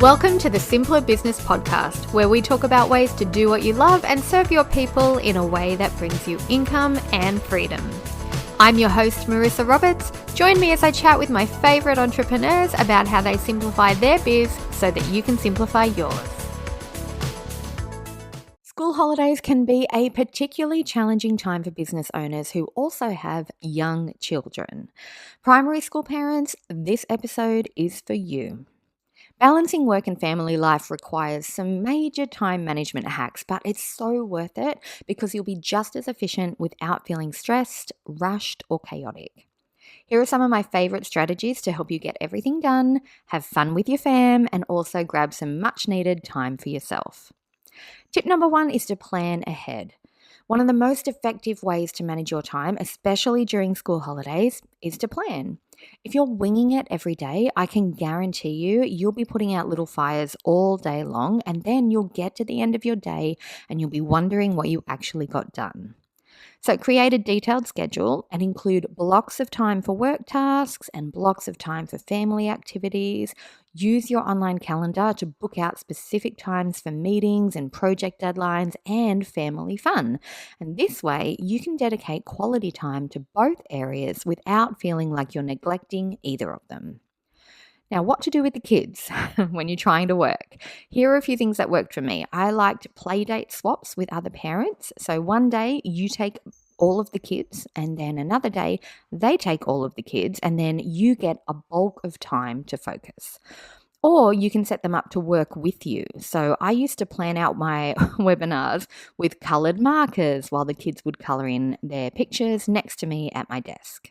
Welcome to the Simpler Business Podcast, where we talk about ways to do what you love and serve your people in a way that brings you income and freedom. I'm your host, Marissa Roberts. Join me as I chat with my favorite entrepreneurs about how they simplify their biz so that you can simplify yours. School holidays can be a particularly challenging time for business owners who also have young children. Primary school parents, this episode is for you. Balancing work and family life requires some major time management hacks, but it's so worth it because you'll be just as efficient without feeling stressed, rushed, or chaotic. Here are some of my favorite strategies to help you get everything done, have fun with your fam, and also grab some much needed time for yourself. Tip number 1 is to plan ahead. One of the most effective ways to manage your time, especially during school holidays, is to plan. If you're winging it every day, I can guarantee you'll be putting out little fires all day long, and then you'll get to the end of your day and you'll be wondering what you actually got done. So create a detailed schedule and include blocks of time for work tasks and blocks of time for family activities. Use your online calendar to book out specific times for meetings and project deadlines and family fun. And this way, you can dedicate quality time to both areas without feeling like you're neglecting either of them. Now, what to do with the kids when you're trying to work? Here are a few things that worked for me. I liked play date swaps with other parents. So one day you take all of the kids and then another day they take all of the kids and then you get a bulk of time to focus. Or you can set them up to work with you. So I used to plan out my webinars with coloured markers while the kids would colour in their pictures next to me at my desk.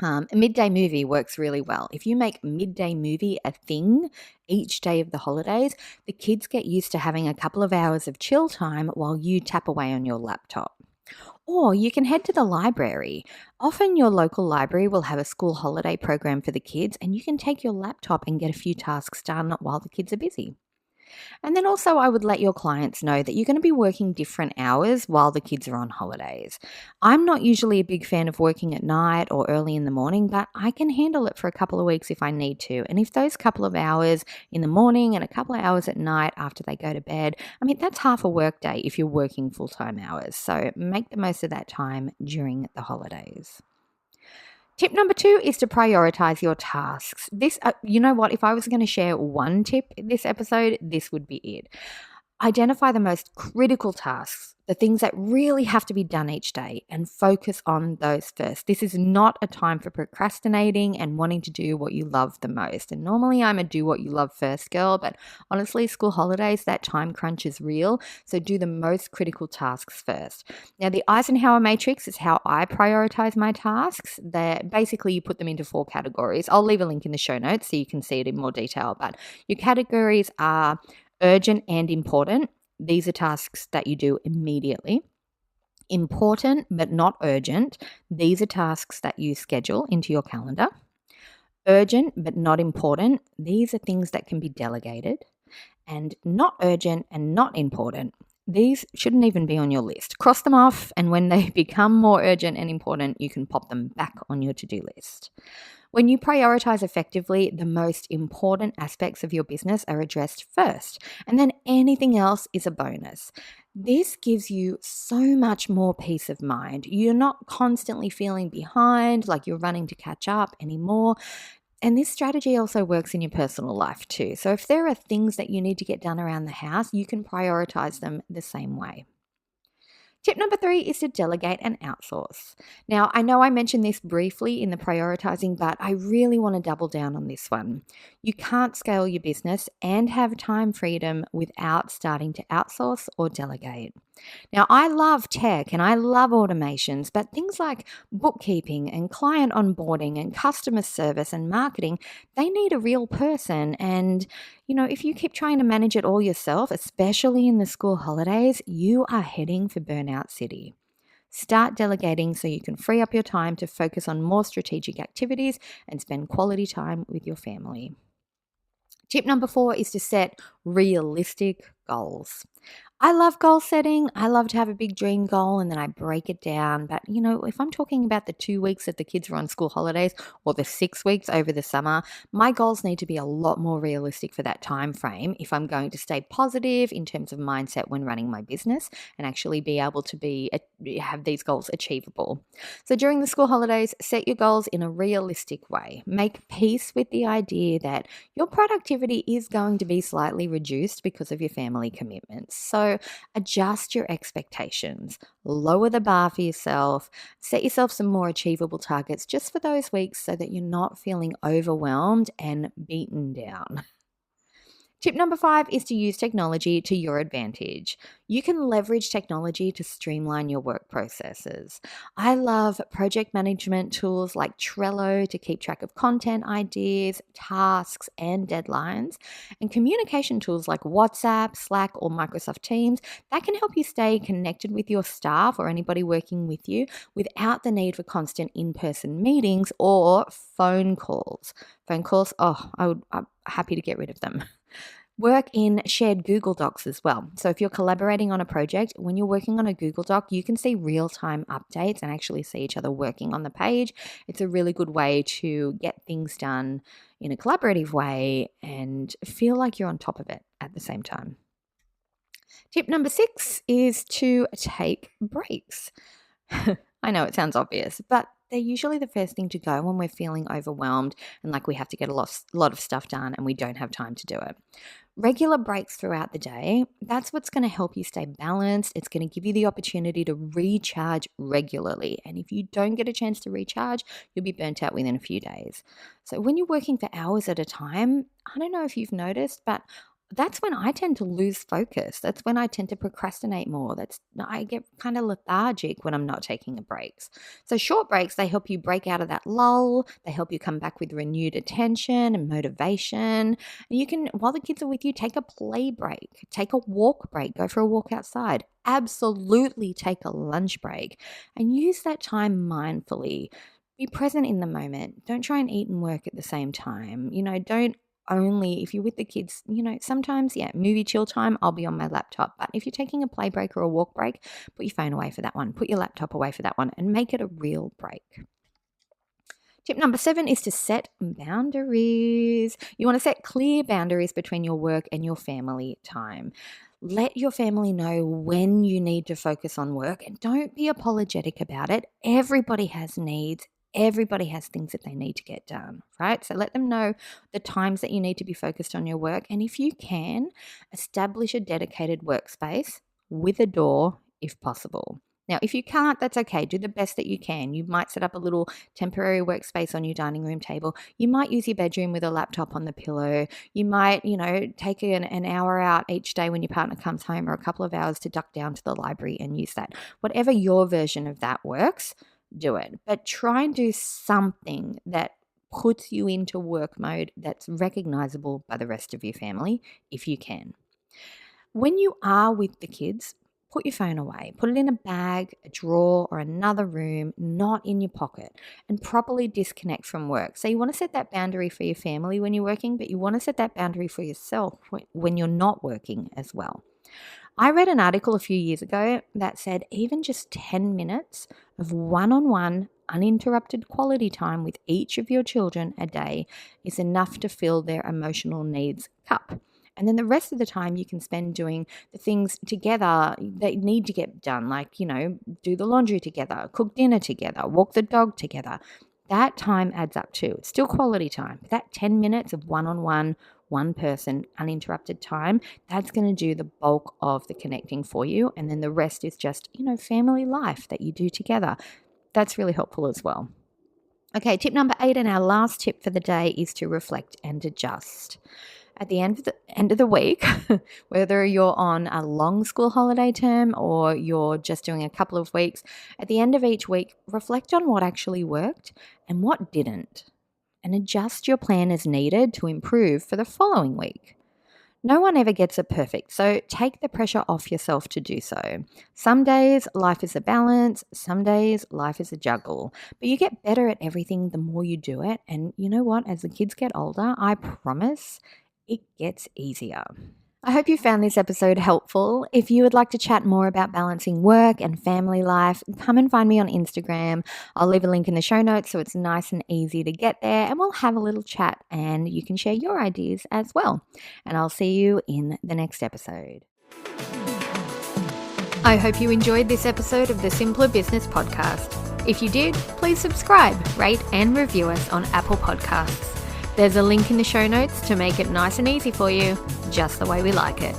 A midday movie works really well. If you make midday movie a thing each day of the holidays, the kids get used to having a couple of hours of chill time while you tap away on your laptop. Or you can head to the library. Often your local library will have a school holiday program for the kids, and you can take your laptop and get a few tasks done while the kids are busy. And then also I would let your clients know that you're going to be working different hours while the kids are on holidays. I'm not usually a big fan of working at night or early in the morning, but I can handle it for a couple of weeks if I need to. And if those couple of hours in the morning and a couple of hours at night after they go to bed, that's half a work day if you're working full-time hours. So make the most of that time during the holidays. Tip number 2 is to prioritize your tasks. This, you know what, if I was going to share one tip in this episode, this would be it. Identify the most critical tasks, the things that really have to be done each day, and focus on those first. This is not a time for procrastinating and wanting to do what you love the most. And normally I'm a do what you love first girl, but honestly, school holidays, that time crunch is real. So do the most critical tasks first. Now, the Eisenhower matrix is how I prioritize my tasks. Basically, you put them into 4 categories. I'll leave a link in the show notes so you can see it in more detail. But your categories are urgent and important. These are tasks that you do immediately. Important but not urgent. These are tasks that you schedule into your calendar. Urgent but not important. These are things that can be delegated. And not urgent and not important. These shouldn't even be on your list. Cross them off, and when they become more urgent and important, you can pop them back on your to-do list. When you prioritize effectively, the most important aspects of your business are addressed first, and then anything else is a bonus. This gives you so much more peace of mind. You're not constantly feeling behind, like you're running to catch up anymore. And this strategy also works in your personal life too. So if there are things that you need to get done around the house, you can prioritize them the same way. Tip number 3 is to delegate and outsource. Now, I know I mentioned this briefly in the prioritizing, but I really want to double down on this one. You can't scale your business and have time freedom without starting to outsource or delegate. Now, I love tech and I love automations, but things like bookkeeping and client onboarding and customer service and marketing, they need a real person. And, if you keep trying to manage it all yourself, especially in the school holidays, you are heading for burnout city. Start delegating so you can free up your time to focus on more strategic activities and spend quality time with your family. Tip number 4 is to set realistic goals. I love goal setting. I love to have a big dream goal and then I break it down. But, if I'm talking about the 2 weeks that the kids are on school holidays or the 6 weeks over the summer, my goals need to be a lot more realistic for that time frame if I'm going to stay positive in terms of mindset when running my business and actually be able to have these goals achievable. So during the school holidays, set your goals in a realistic way. Make peace with the idea that your productivity is going to be slightly reduced because of your family commitments. So adjust your expectations, lower the bar for yourself, set yourself some more achievable targets just for those weeks so that you're not feeling overwhelmed and beaten down. Tip number 5 is to use technology to your advantage. You can leverage technology to streamline your work processes. I love project management tools like Trello to keep track of content ideas, tasks, and deadlines, and communication tools like WhatsApp, Slack, or Microsoft Teams that can help you stay connected with your staff or anybody working with you without the need for constant in-person meetings or phone calls. Phone calls, I'm happy to get rid of them. Work in shared Google Docs as well. So if you're collaborating on a project, when you're working on a Google Doc, you can see real-time updates and actually see each other working on the page. It's a really good way to get things done in a collaborative way and feel like you're on top of it at the same time. Tip number 6 is to take breaks. I know it sounds obvious, but they're usually the first thing to go when we're feeling overwhelmed and like we have to get a lot of stuff done and we don't have time to do it. Regular breaks throughout the day, that's what's going to help you stay balanced. It's going to give you the opportunity to recharge regularly. And if you don't get a chance to recharge, you'll be burnt out within a few days. So when you're working for hours at a time, I don't know if you've noticed, but that's when I tend to lose focus. That's when I tend to procrastinate more. I get kind of lethargic when I'm not taking a breaks. So short breaks, they help you break out of that lull. They help you come back with renewed attention and motivation. And you can, while the kids are with you, take a play break, take a walk break, go for a walk outside. Absolutely take a lunch break and use that time mindfully. Be present in the moment. Don't try and eat and work at the same time. Don't only if you're with the kids, sometimes, movie chill time, I'll be on my laptop. But if you're taking a play break or a walk break, put your phone away for that one, put your laptop away for that one, and make it a real break. Tip number 7 is to set boundaries. You want to set clear boundaries between your work and your family time. Let your family know when you need to focus on work and don't be apologetic about it. Everybody has needs. Everybody has things that they need to get done, right? So let them know the times that you need to be focused on your work. And if you can, establish a dedicated workspace with a door if possible. Now, if you can't, that's okay. Do the best that you can. You might set up a little temporary workspace on your dining room table. You might use your bedroom with a laptop on the pillow. You might, take an hour out each day when your partner comes home or a couple of hours to duck down to the library and use that. Whatever your version of that works, do it. But try and do something that puts you into work mode that's recognizable by the rest of your family if you can. When you are with the kids, put your phone away. Put it in a bag, a drawer, or another room, not in your pocket, and properly disconnect from work. So you want to set that boundary for your family when you're working, but you want to set that boundary for yourself when you're not working as well. I read an article a few years ago that said even just 10 minutes of one-on-one uninterrupted quality time with each of your children a day is enough to fill their emotional needs cup. And then the rest of the time you can spend doing the things together that need to get done, like, do the laundry together, cook dinner together, walk the dog together. That time adds up too. It's still quality time. But that 10 minutes of one-on-one, one person, uninterrupted time, that's going to do the bulk of the connecting for you. And then the rest is just, family life that you do together. That's really helpful as well. Okay, tip number 8 and our last tip for the day is to reflect and adjust. At the end of the week, whether you're on a long school holiday term or you're just doing a couple of weeks, at the end of each week, reflect on what actually worked and what didn't, and adjust your plan as needed to improve for the following week. No one ever gets it perfect, so take the pressure off yourself to do so. Some days life is a balance, some days life is a juggle, but you get better at everything the more you do it, and you know what? As the kids get older, I promise it gets easier. I hope you found this episode helpful. If you would like to chat more about balancing work and family life, come and find me on Instagram. I'll leave a link in the show notes so it's nice and easy to get there, and we'll have a little chat and you can share your ideas as well. And I'll see you in the next episode. I hope you enjoyed this episode of the Simpler Business Podcast. If you did, please subscribe, rate and review us on Apple Podcasts. There's a link in the show notes to make it nice and easy for you, just the way we like it.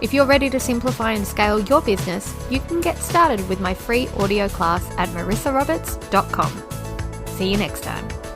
If you're ready to simplify and scale your business, you can get started with my free audio class at marissaroberts.com. See you next time.